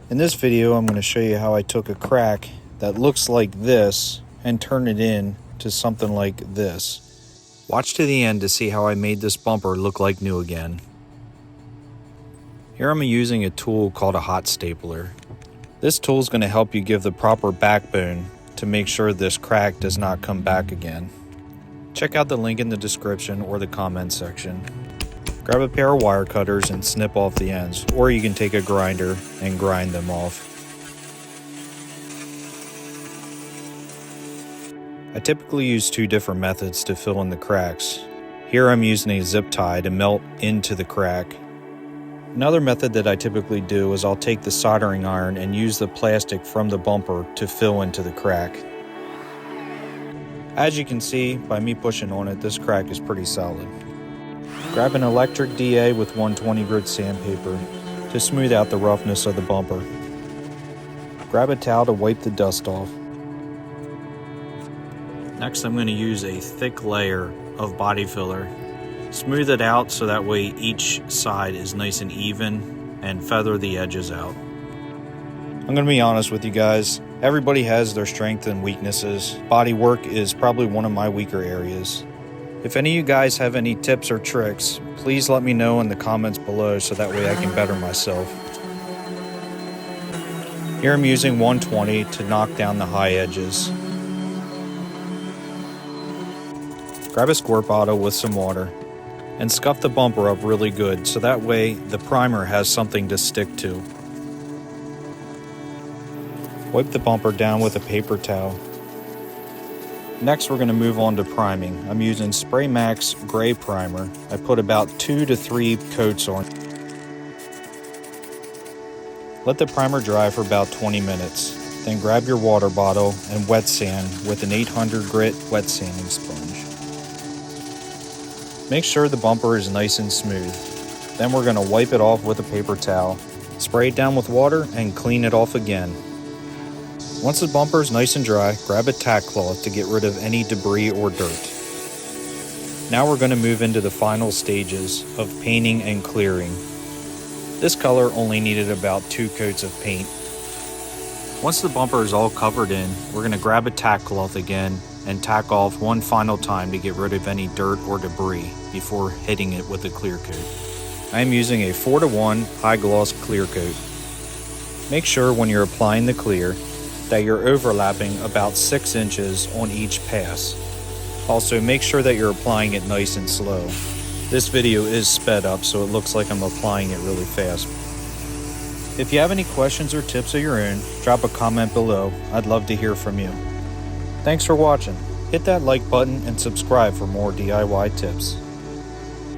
In this video, I'm going to show you how I took a crack that looks like this and turned it into something like this. Watch to the end to see how I made this bumper look like new again. Here I'm using a tool called a hot stapler. This tool is going to help you give the proper backbone to make sure this crack does not come back again. Check out the link in the description or the comment section. Grab a pair of wire cutters and snip off the ends, or you can take a grinder and grind them off. I typically use two different methods to fill in the cracks. Here I'm using a zip tie to melt into the crack. Another method that I typically do is I'll take the soldering iron and use the plastic from the bumper to fill into the crack. As you can see, by me pushing on it, this crack is pretty solid. Grab an electric DA with 120 grit sandpaper to smooth out the roughness of the bumper. Grab a towel to wipe the dust off. Next, I'm going to use a thick layer of body filler. Smooth it out so that way each side is nice and even, and feather the edges out. I'm going to be honest with you guys. Everybody has their strengths and weaknesses. Body work is probably one of my weaker areas. If any of you guys have any tips or tricks, please let me know in the comments below so that way I can better myself. Here I'm using 120 to knock down the high edges. Grab a squirt bottle with some water and scuff the bumper up really good so that way the primer has something to stick to. Wipe the bumper down with a paper towel. Next, we're going to move on to priming. I'm using Spray Max Gray Primer. I put about 2 to 3 coats on. Let the primer dry for about 20 minutes. Then grab your water bottle and wet sand with an 800 grit wet sanding sponge. Make sure the bumper is nice and smooth. Then we're going to wipe it off with a paper towel. Spray it down with water and clean it off again. Once the bumper is nice and dry, grab a tack cloth to get rid of any debris or dirt. Now we're going to move into the final stages of painting and clearing. This color only needed about 2 coats of paint. Once the bumper is all covered in, we're going to grab a tack cloth again and tack off one final time to get rid of any dirt or debris before hitting it with a clear coat. I am using a 4:1 high gloss clear coat. Make sure when you're applying the clear that you're overlapping about 6 inches on each pass. Also, make sure that you're applying it nice and slow. This video is sped up, so it looks like I'm applying it really fast. If you have any questions or tips of your own, drop a comment below. I'd love to hear from you. Thanks for watching. Hit that like button and subscribe for more DIY tips.